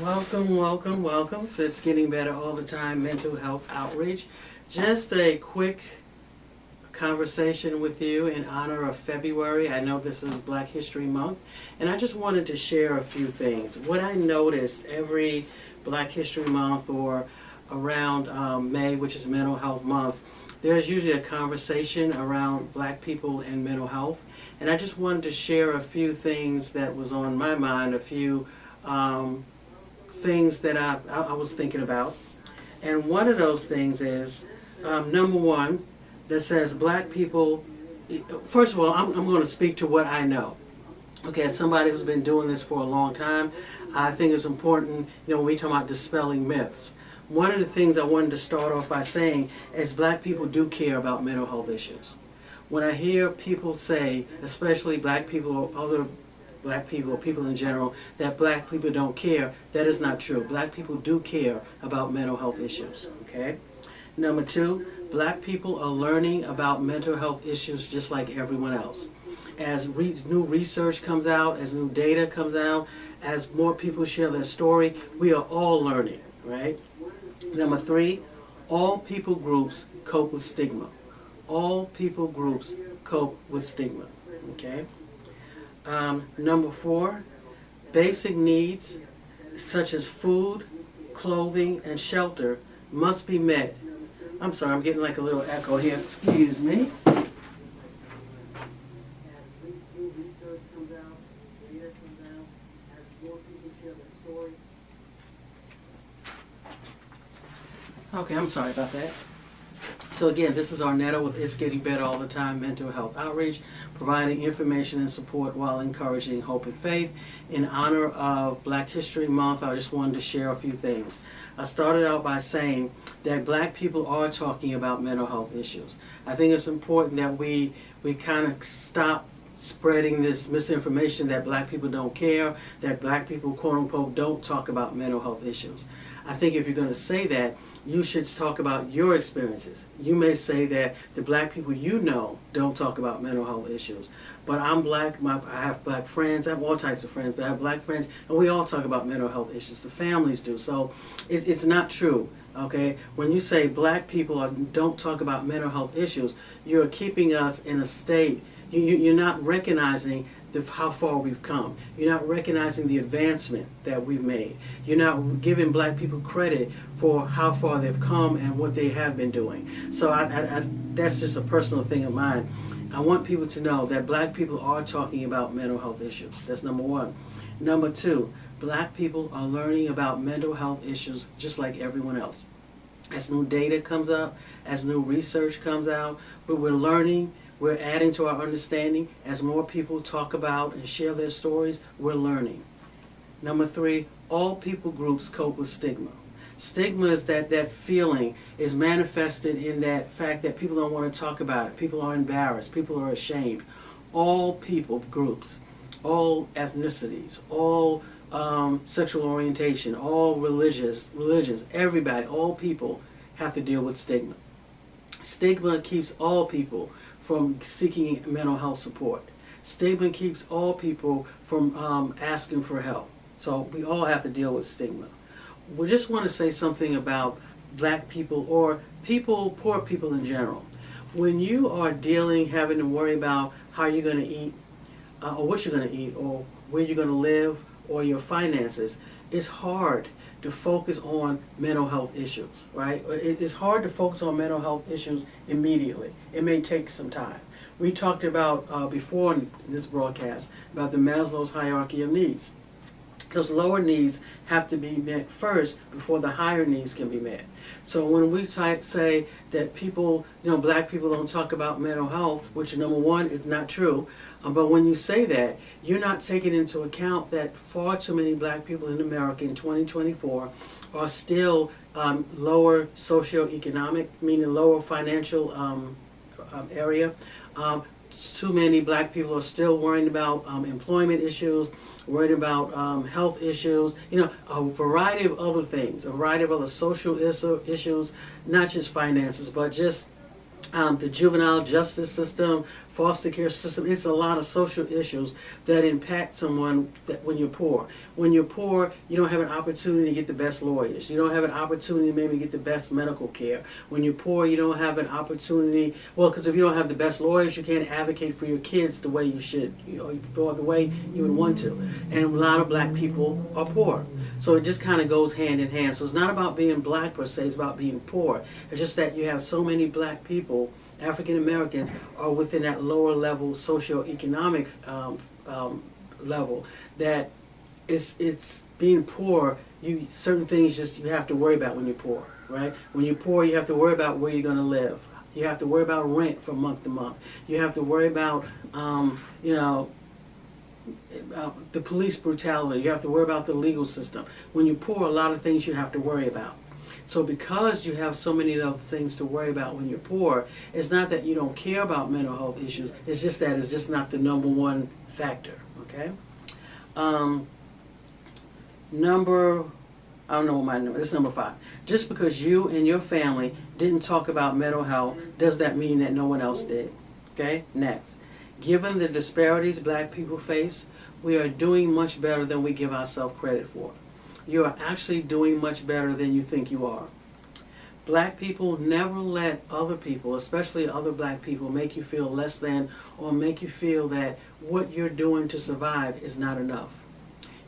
Welcome, welcome, welcome. So it's getting better all the time, mental health outreach. Just a quick conversation with you in honor of February. I know this is Black History Month, and I just wanted to share a few things. What I noticed every Black History Month or around May, which is Mental Health Month, there's usually a conversation around Black people and mental health. And I just wanted to share a few things that was on my mind, a few things that I was thinking about. And one of those things is, number one, that says Black people, first of all, I'm going to speak to what I know. Okay, as somebody who's been doing this for a long time, I think it's important, when we talk about dispelling myths. One of the things I wanted to start off by saying is Black people do care about mental health issues. When I hear people say, especially Black people or other Black people or people in general, that Black people don't care, that is not true. Black people do care about mental health issues, okay? Number two, Black people are learning about mental health issues just like everyone else. As new research comes out, as new data comes out, as more people share their story, we are all learning, right? Number three, all people groups cope with stigma. All people groups cope with stigma, okay? Number four, basic needs such as food, clothing, and shelter must be met. I'm sorry, I'm getting like a little echo here. Excuse me. Okay, I'm sorry about that. So again, this is Arnetta with It's Getting Better All the Time Mental Health Outreach, providing information and support while encouraging hope and faith. In honor of Black History Month, I just wanted to share a few things. I started out by saying that Black people are talking about mental health issues. I think it's important that we kind of stop spreading this misinformation that Black people don't care, that Black people, quote unquote, don't talk about mental health issues. I think if you're going to say that, you should talk about your experiences. You may say that the Black people you know don't talk about mental health issues. But I'm Black, I have Black friends, I have all types of friends, but I have Black friends, and we all talk about mental health issues. The families do. So it's not true, okay? When you say Black people don't talk about mental health issues, you're keeping us in a state. You're not recognizing how far we've come. You're not recognizing the advancement that we've made. You're not giving Black people credit for how far they've come and what they have been doing. So that's just a personal thing of mine. I want people to know that Black people are talking about mental health issues. That's number one. Number two, Black people are learning about mental health issues just like everyone else. As new data comes up, as new research comes out, but we're learning. We're adding to our understanding. As more people talk about and share their stories, we're learning. Number three, all people groups cope with stigma. Stigma is that feeling is manifested in that fact that people don't want to talk about it. People are embarrassed. People are ashamed. All people groups, all ethnicities, all sexual orientation, all religions, everybody, all people have to deal with stigma. Stigma keeps all people from seeking mental health support. Stigma keeps all people from asking for help. So we all have to deal with stigma. We just want to say something about Black people or people, poor people in general. When you are having to worry about how you're going to eat, or what you're going to eat, or where you're going to live, or your finances, it's hard to focus on mental health issues, right? It's hard to focus on mental health issues immediately. It may take some time. We talked about before in this broadcast about the Maslow's hierarchy of needs. Those lower needs have to be met first before the higher needs can be met. So when we say that people, Black people don't talk about mental health, which number one is not true, but when you say that, you're not taking into account that far too many Black people in America in 2024 are still lower socioeconomic, meaning lower financial area. Too many Black people are still worrying about employment issues, worried about health issues, a variety of other things, a variety of other social issues, not just finances, but just the juvenile justice system, foster care system. It's a lot of social issues that impact someone that when you're poor. When you're poor, you don't have an opportunity to get the best lawyers. You don't have an opportunity to maybe get the best medical care. When you're poor, you don't have an opportunity, well, because if you don't have the best lawyers, you can't advocate for your kids the way you should, or the way you would want to. And a lot of black people are poor. So it just kind of goes hand in hand. So it's not about being black per se, it's about being poor. It's just that you have so many black people, African Americans, are within that lower level socioeconomic level that it's being poor. Certain things just you have to worry about when you're poor, right? When you're poor, you have to worry about where you're going to live. You have to worry about rent from month to month. You have to worry about the police brutality. You have to worry about the legal system. When you're poor, a lot of things you have to worry about. So because you have so many other things to worry about when you're poor, it's not that you don't care about mental health issues. It's just that it's just not the number one factor, okay? I don't know what my number, it's number 5. Just because you and your family didn't talk about mental health, does that mean that no one else did? Okay, next. Given the disparities black people face, we are doing much better than we give ourselves credit for. You are actually doing much better than you think you are. Black people never let other people, especially other black people, make you feel less than or make you feel that what you're doing to survive is not enough.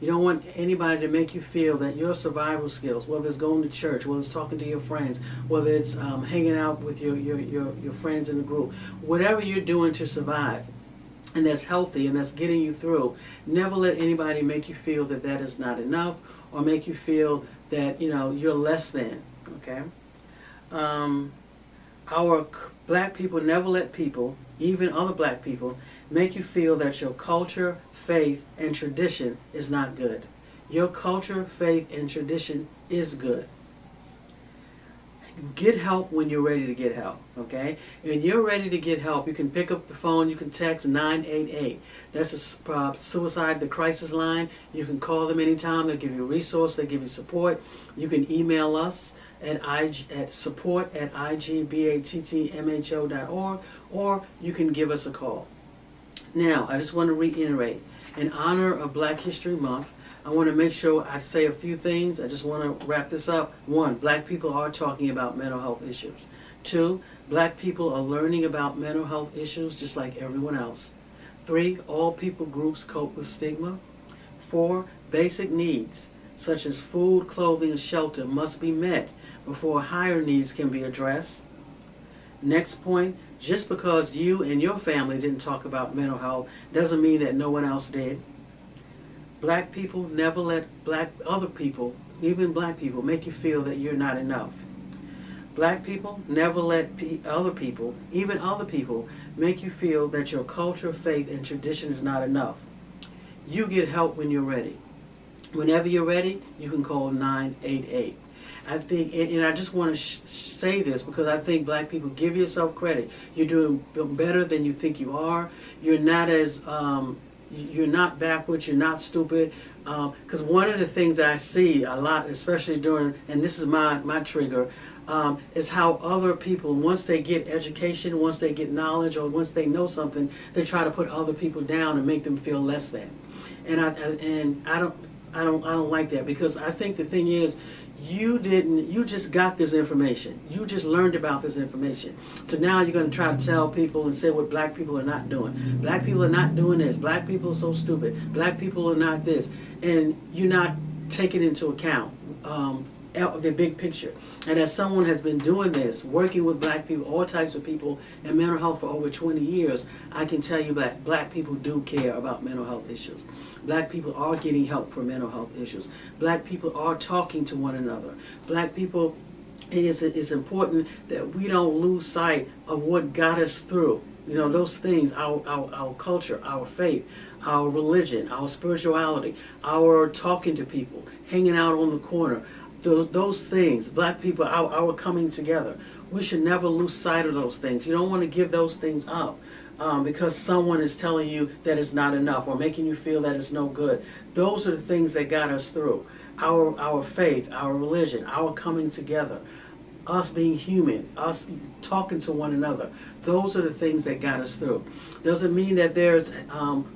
You don't want anybody to make you feel that your survival skills, whether it's going to church, whether it's talking to your friends, whether it's hanging out with your friends in the group, whatever you're doing to survive, and that's healthy and that's getting you through, never let anybody make you feel that that is not enough or make you feel that you're less than, okay? Our black people never let people, even other black people, make you feel that your culture, faith, and tradition is not good. Your culture, faith, and tradition is good. Get help when you're ready to get help, okay? When you're ready to get help, you can pick up the phone, you can text 988. That's a suicide, the crisis line. You can call them anytime. They'll give you a resource, they'll give you support. You can email us at support@igbattmho.org, or you can give us a call. Now, I just want to reiterate, in honor of Black History Month, I want to make sure I say a few things. I just want to wrap this up. 1, black people are talking about mental health issues. 2, black people are learning about mental health issues just like everyone else. 3, all people groups cope with stigma. 4, basic needs such as food, clothing, and shelter must be met before higher needs can be addressed. Next point, just because you and your family didn't talk about mental health doesn't mean that no one else did. Black people never let other people, even black people, make you feel that you're not enough. Black people never let other people, even other people, make you feel that your culture, faith, and tradition is not enough. You get help when you're ready. Whenever you're ready, you can call 988. I think, and I just want to say this because I think black people, give yourself credit. You're doing better than you think you are. You're not as, you're not backwards, you're not stupid. Because one of the things that I see a lot, especially during, and this is my trigger, is how other people, once they get education, once they get knowledge, or once they know something, they try to put other people down and make them feel less than. And I don't like that, because I think the thing is, you just got this information. You just learned about this information. So now you're going to try to tell people and say what black people are not doing. Black people are not doing this. Black people are so stupid. Black people are not this. And you're not taking into account the big picture. And as someone has been doing this, working with black people, all types of people, and mental health for over 20 years, I can tell you that black people do care about mental health issues. Black people are getting help for mental health issues. Black people are talking to one another. Black people, it's important that we don't lose sight of what got us through. Those things, our culture, our faith, our religion, our spirituality, our talking to people, hanging out on the corner, those things, black people, our coming together. We should never lose sight of those things. You don't want to give those things up because someone is telling you that it's not enough or making you feel that it's no good. Those are the things that got us through. Our faith, our religion, our coming together. us being human, us talking to one another. Those are the things that got us through. Doesn't mean that there's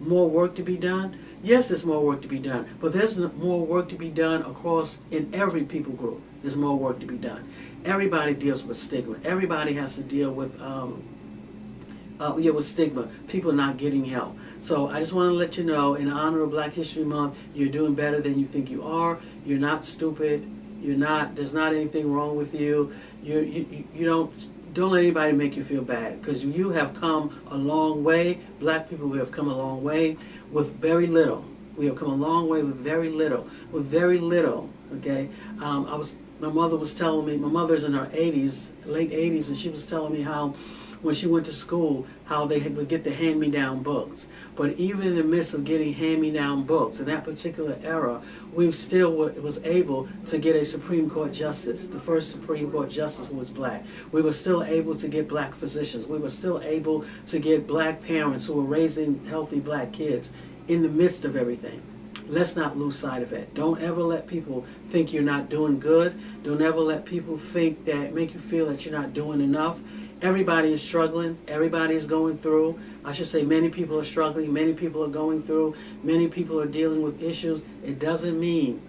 more work to be done. Yes, there's more work to be done, but there's more work to be done across in every people group. There's more work to be done. Everybody deals with stigma. Everybody has to deal with with stigma, people not getting help. So I just want to let you know, in honor of Black History Month, you're doing better than you think you are. You're not stupid. You're not. There's not anything wrong with you. You don't let anybody make you feel bad, because you have come a long way. Black people, we have come a long way with very little. We have come a long way with very little. With very little. Okay. My mother was telling me. My mother's in her 80s, late 80s, and she was telling me how, when she went to school, how they would get the hand-me-down books. But even in the midst of getting hand-me-down books, in that particular era, we still was able to get a Supreme Court justice. The first Supreme Court justice was black. We were still able to get black physicians. We were still able to get black parents who were raising healthy black kids in the midst of everything. Let's not lose sight of it. Don't ever let people think you're not doing good. Don't ever let people make you feel that you're not doing enough. Everybody is struggling. Everybody is going through. I should say many people are struggling. Many people are going through. Many people are dealing with issues. It doesn't mean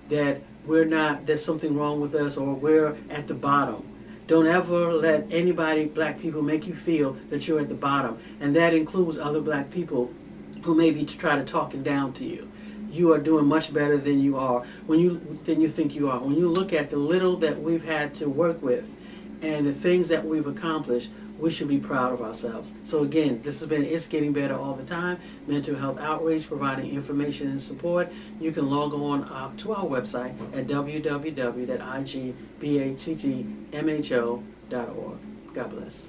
that there's something wrong with us or we're at the bottom. Don't ever let anybody, black people, make you feel that you're at the bottom. And that includes other black people who maybe try to talk it down to you. You are doing much better than you think you are. When you look at the little that we've had to work with and the things that we've accomplished, we should be proud of ourselves. So again, this has been It's Getting Better All the Time, mental health outreach, providing information and support. You can log on to our website at www.igbattmho.org. God bless.